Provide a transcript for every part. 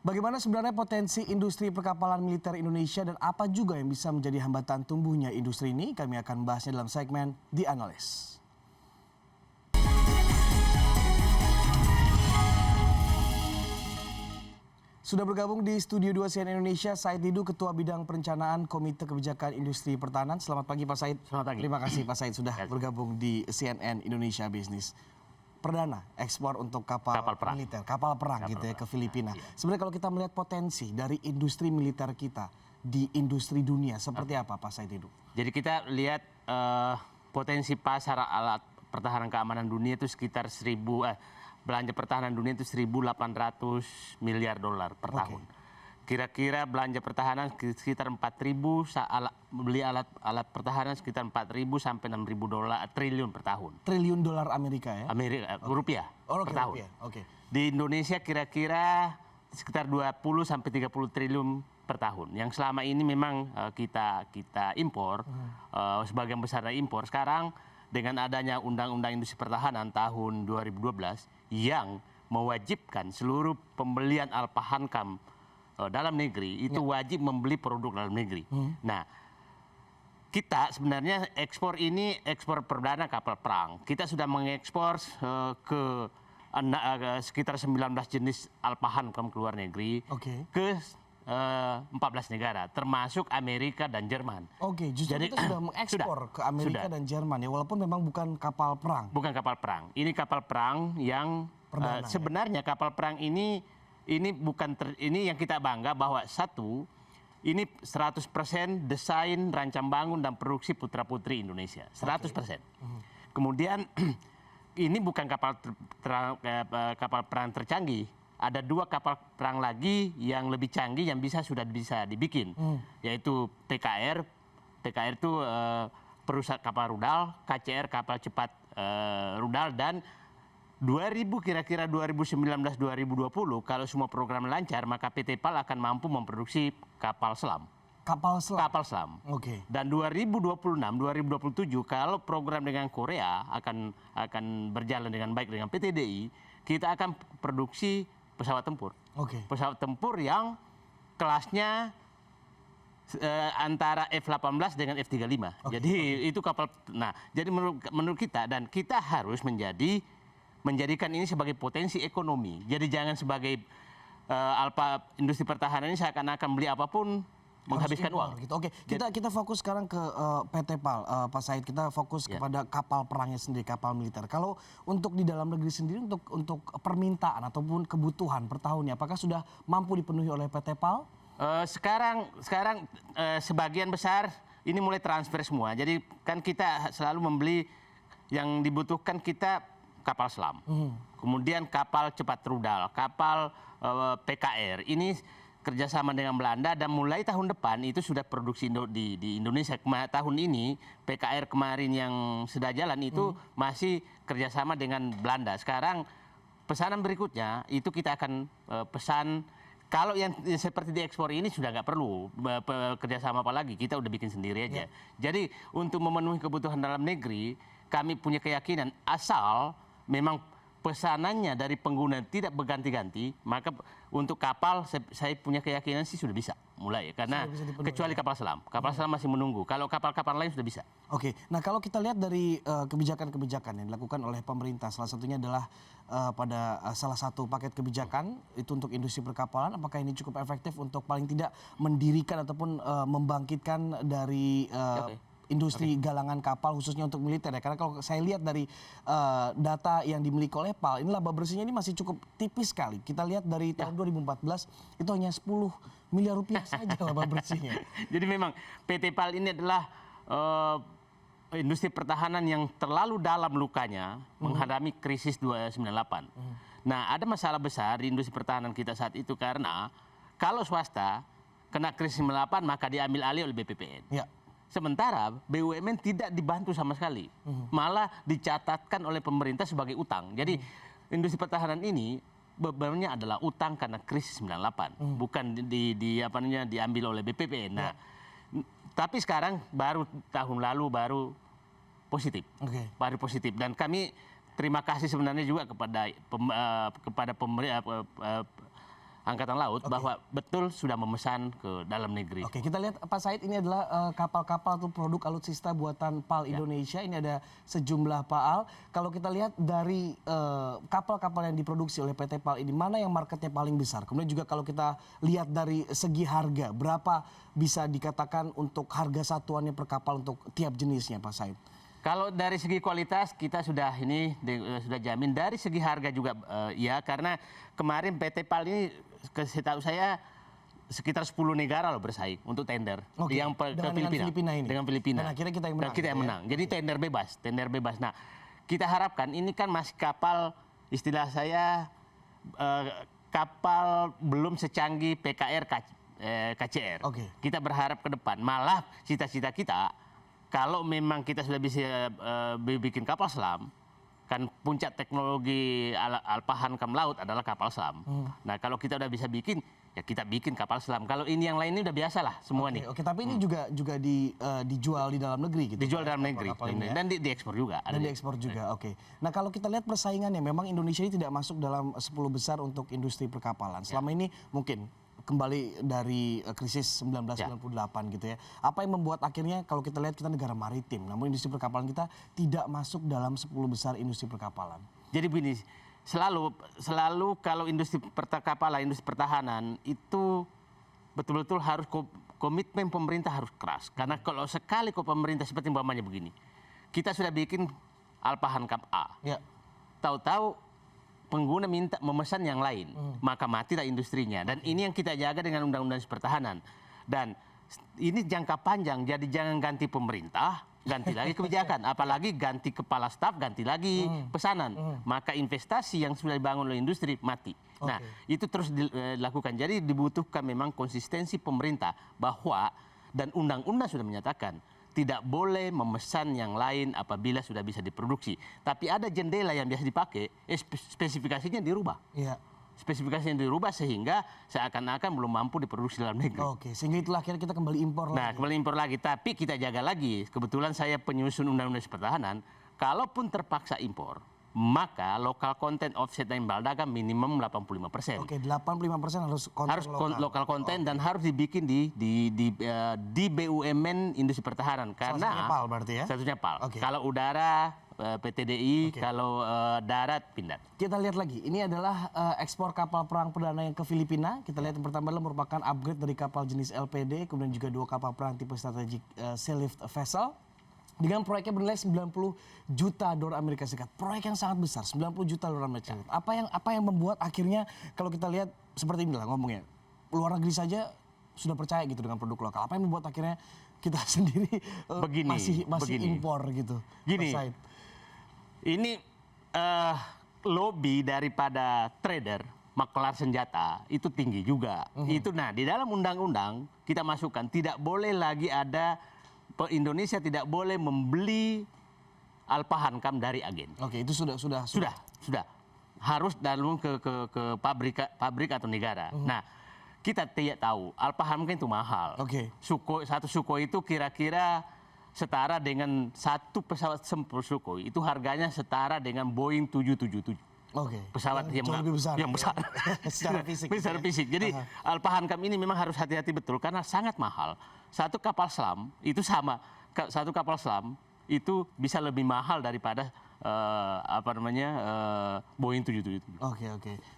Bagaimana sebenarnya potensi industri perkapalan militer Indonesia dan apa juga yang bisa menjadi hambatan tumbuhnya industri ini? Kami akan membahasnya dalam segmen The Analyst. Sudah bergabung di Studio 2 CNN Indonesia, Said Didu, Ketua Bidang Perencanaan Komite Kebijakan Industri Pertahanan. Selamat pagi Pak Said. Selamat pagi. Terima kasih Pak Said sudah bergabung di CNN Indonesia Business. Perdana ekspor untuk kapal perang. Militer, kapal perang gitu ya ke Filipina. Iya. Sebenarnya kalau kita melihat potensi dari industri militer kita di industri dunia, seperti apa Pak Said Didu? Jadi kita lihat potensi pasar alat pertahanan keamanan dunia itu sekitar belanja pertahanan dunia itu 1.800 miliar dolar per tahun. Kira-kira belanja pertahanan sekitar 4.000, beli alat pertahanan sekitar 4.000 sampai 6.000 triliun per tahun. Triliun dolar Amerika ya? Rupiah per tahun. Rupiah. Di Indonesia kira-kira sekitar 20 sampai 30 triliun per tahun. Yang selama ini memang kita impor, sebagian besar dari impor. Sekarang dengan adanya Undang-Undang Industri Pertahanan tahun 2012 yang mewajibkan seluruh pembelian Alpahankam dalam negeri itu wajib membeli produk dalam negeri. Nah, kita sebenarnya ekspor ini ekspor perdana kapal perang. Kita sudah mengekspor ke sekitar 19 jenis Alpahankam ke luar negeri ke 14 negara, termasuk Amerika dan Jerman. Justru kita sudah mengekspor ke Amerika dan Jerman ya, walaupun memang bukan kapal perang. Bukan kapal perang. Ini kapal perang yang Perdana, sebenarnya kapal perang ini ini yang kita bangga bahwa ini 100% desain, rancang bangun dan produksi putra-putri Indonesia. 100%. Kemudian ini bukan kapal perang tercanggih. Ada 2 kapal perang lagi yang lebih canggih yang sudah bisa dibikin, yaitu PKR. PKR itu perusahaan kapal rudal, KCR kapal cepat rudal, dan kira-kira 2019-2020 kalau semua program lancar maka PT PAL akan mampu memproduksi kapal selam. Kapal selam. Dan 2026-2027 kalau program dengan Korea akan berjalan dengan baik dengan PT DI, kita akan produksi pesawat tempur. Pesawat tempur yang kelasnya antara F-18 dengan F-35. Jadi itu kapal. Nah, jadi menurut kita, dan kita harus menjadikan ini sebagai potensi ekonomi. Jadi jangan sebagai industri pertahanan ini seakan-akan beli apapun menghabiskan uang. Kita fokus sekarang ke PT PAL, Pak Said. Kita fokus kepada kapal perangnya sendiri, kapal militer. Kalau untuk di dalam negeri sendiri, untuk permintaan ataupun kebutuhan per tahunnya, apakah sudah mampu dipenuhi oleh PT PAL? Sekarang sebagian besar ini mulai transfer semua. Jadi kan kita selalu membeli yang dibutuhkan kita kapal selam, kemudian kapal cepat rudal, kapal PKR. Ini kerjasama dengan Belanda, dan mulai tahun depan itu sudah produksi di Indonesia. Tahun ini PKR kemarin yang sudah jalan itu masih kerjasama dengan Belanda. Sekarang pesanan berikutnya itu kita akan pesan. Kalau yang seperti diekspor ini sudah nggak perlu kerjasama apa lagi, kita udah bikin sendiri aja. Jadi untuk memenuhi kebutuhan dalam negeri, kami punya keyakinan asal memang pesanannya dari pengguna tidak berganti-ganti, maka untuk kapal saya punya keyakinan sih sudah bisa mulai, karena kecuali kapal selam. Kapal selam masih menunggu. Kalau kapal-kapal lain sudah bisa. Nah kalau kita lihat dari kebijakan-kebijakan yang dilakukan oleh pemerintah, salah satunya adalah pada salah satu paket kebijakan itu untuk industri perkapalan. Apakah ini cukup efektif untuk paling tidak mendirikan ataupun membangkitkan dari industri galangan kapal khususnya untuk militer ya? Karena kalau saya lihat dari data yang dimiliki oleh PAL, ini laba bersihnya ini masih cukup tipis sekali. Kita lihat dari tahun 2014 itu hanya 10 miliar rupiah saja laba bersihnya. Jadi memang PT PAL ini adalah industri pertahanan yang terlalu dalam lukanya menghadapi krisis 298. Nah, ada masalah besar di industri pertahanan kita saat itu karena kalau swasta kena krisis 98 maka diambil alih oleh BPPN. Sementara BUMN tidak dibantu sama sekali, malah dicatatkan oleh pemerintah sebagai utang. Jadi industri pertahanan ini bebannya adalah utang karena krisis 98, bukan diambil oleh BPPN. Nah, tapi sekarang baru tahun lalu baru positif, baru positif. Dan kami terima kasih sebenarnya juga kepada Angkatan Laut bahwa betul sudah memesan ke dalam negeri. Oke, kita lihat Pak Said, ini adalah kapal-kapal atau produk alutsista buatan PAL Indonesia. Ini ada sejumlah PAL. Kalau kita lihat dari kapal-kapal yang diproduksi oleh PT PAL ini, mana yang marketnya paling besar? Kemudian juga kalau kita lihat dari segi harga, berapa bisa dikatakan untuk harga satuannya per kapal untuk tiap jenisnya, Pak Said? Kalau dari segi kualitas kita sudah sudah jamin. Dari segi harga juga ya, karena kemarin PT PAL ini setahu saya sekitar 10 negara loh bersaing untuk tender yang ke Filipina ini. Dengan Filipina. Dan akhirnya kita yang menang. Kita yang menang. Jadi tender bebas. Nah, kita harapkan ini kan masih kapal, istilah saya kapal belum secanggih PKR KCR. Kita berharap ke depan, malah cita-cita kita kalau memang kita sudah bisa bikin kapal selam, kan puncak teknologi Alpahankam laut adalah kapal selam. Nah, kalau kita udah bisa bikin, ya kita bikin kapal selam. Kalau ini yang lain ini udah biasa lah semua nih. Tapi ini juga dijual di dalam negeri gitu. Dijual dalam negeri dan diekspor juga. Dan diekspor juga. Nah, kalau kita lihat persaingannya, memang Indonesia ini tidak masuk dalam 10 besar untuk industri perkapalan. Selama ini mungkin kembali dari krisis 1998 gitu ya. Apa yang membuat akhirnya kalau kita lihat kita negara maritim, namun industri perkapalan kita tidak masuk dalam 10 besar industri perkapalan. Jadi begini, selalu kalau industri perkapalan, industri pertahanan itu betul-betul harus komitmen pemerintah harus keras. Karena kalau sekali pemerintah seperti umpamanya begini, kita sudah bikin Alpahankam A. Tahu-tahu pengguna minta memesan yang lain, maka matilah industrinya. Dan ini yang kita jaga dengan undang-undang pertahanan. Dan ini jangka panjang, jadi jangan ganti pemerintah, ganti lagi kebijakan. Apalagi ganti kepala staf, ganti lagi pesanan. Maka investasi yang sudah dibangun oleh industri mati. Nah, itu terus dilakukan. Jadi dibutuhkan memang konsistensi pemerintah bahwa, dan undang-undang sudah menyatakan, tidak boleh memesan yang lain apabila sudah bisa diproduksi. Tapi ada jendela yang biasa dipakai, spesifikasinya dirubah. Spesifikasinya dirubah sehingga seakan-akan belum mampu diproduksi dalam negeri. Sehingga itulah akhirnya kita kembali impor lagi. Nah, kembali impor lagi. Tapi kita jaga lagi. Kebetulan saya penyusun undang-undang pertahanan, kalaupun terpaksa impor, maka lokal konten offset dan imbal dagang minimum 85%. 85% harus lokal konten dan harus dibikin di BUMN industri pertahanan. Karena satunya PAL berarti ya? Satunya PAL. Kalau udara PTDI, kalau darat Pindad. Kita lihat lagi, ini adalah ekspor kapal perang perdana yang ke Filipina. Kita lihat yang pertama adalah merupakan upgrade dari kapal jenis LPD, kemudian juga 2 kapal perang tipe strategic sea lift vessel. Dengan proyeknya bernilai 90 juta dolar Amerika Serikat. Proyek yang sangat besar, 90 juta dolar Amerika Serikat. Apa yang membuat akhirnya kalau kita lihat seperti inilah ngomongnya, luar negeri saja sudah percaya gitu dengan produk lokal. Apa yang membuat akhirnya kita sendiri masih impor gitu? Gini, ini lobby daripada trader, maklar senjata itu tinggi juga. Itu di dalam undang-undang kita masukkan tidak boleh lagi ada Indonesia tidak boleh membeli Alpahankam dari agen. Itu sudah. Harus dalam ke pabrik atau negara. Nah, kita tidak tahu Alpahankam itu mahal. Satu Sukhoi itu kira-kira setara dengan satu pesawat tempur Sukhoi itu harganya setara dengan Boeing 777. Pesawat yang lebih besar. Yang besar. Secara fisik. Secara fisik. Jadi Alpahankam ini memang harus hati-hati betul karena sangat mahal. Satu kapal selam itu sama. Satu kapal selam itu bisa lebih mahal daripada Boeing 777.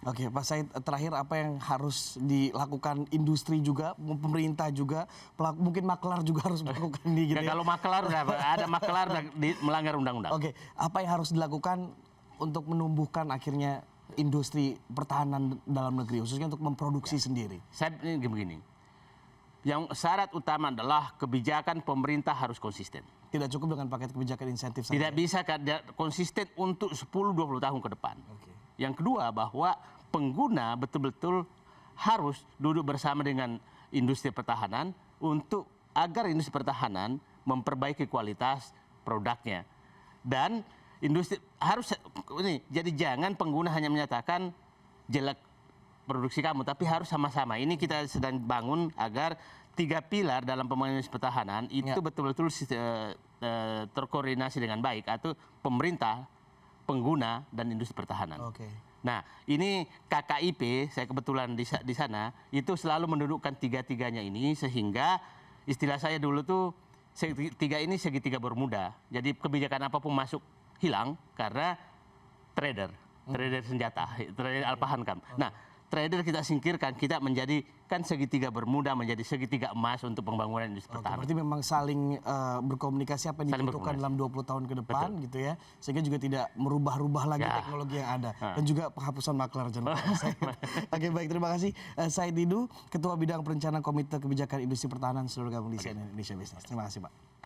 Oke, Pak Said, terakhir apa yang harus dilakukan industri juga, pemerintah juga, mungkin maklar juga harus melakukan ini gitu. Kalau maklar ada maklar melanggar undang-undang. Apa yang harus dilakukan untuk menumbuhkan akhirnya industri pertahanan dalam negeri, khususnya untuk memproduksi sendiri? Saya begini, yang syarat utama adalah kebijakan pemerintah harus konsisten. Tidak cukup dengan paket kebijakan insentif saja? Tidak bisa konsisten untuk 10-20 tahun ke depan. Yang kedua, bahwa pengguna betul-betul harus duduk bersama dengan industri pertahanan agar industri pertahanan memperbaiki kualitas produknya. Dan industri harus jadi jangan pengguna hanya menyatakan jelek produksi kamu, tapi harus sama-sama. Ini kita sedang bangun agar 3 pilar dalam pembangunan industri pertahanan itu betul-betul terkoordinasi dengan baik, atau pemerintah, pengguna, dan industri pertahanan. Nah, ini KKIP, saya kebetulan di sana, itu selalu mendudukkan tiga-tiganya ini, sehingga istilah saya dulu tuh, segitiga ini segitiga Bermuda. Jadi kebijakan apapun masuk hilang karena trader senjata, trader Alpahankam. Nah, trader kita singkirkan, kita menjadi kan segitiga Bermuda, menjadi segitiga emas untuk pembangunan industri pertahanan. Berarti memang saling berkomunikasi apa yang Saling dibutuhkan dalam berkomunikasi. 20 tahun ke depan gitu ya. Sehingga juga tidak merubah-rubah lagi Ya. teknologi yang ada. Dan juga penghapusan maklar jenderal. Oke, baik, terima kasih Said Didu, Ketua Bidang Perencanaan Komite Kebijakan Industri Pertahanan, seluruh gabung di CNN Indonesia Business. Terima kasih Pak.